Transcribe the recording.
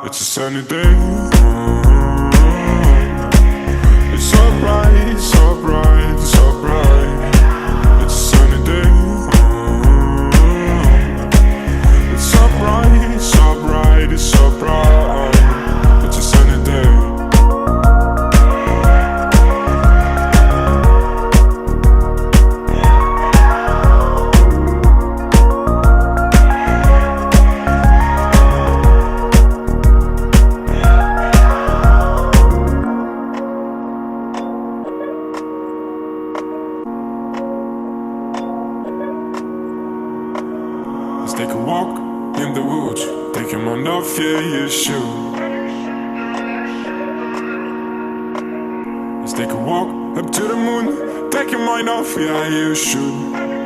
It's a sunny day. It's so bright, so bright, so bright. It's a sunny day. It's so bright, so bright, it's so bright. It's a sunny day. Let's take a walk in the woods, take your mind off, yeah, you should. Let's take a walk up to the moon, take your mind off, yeah, you should.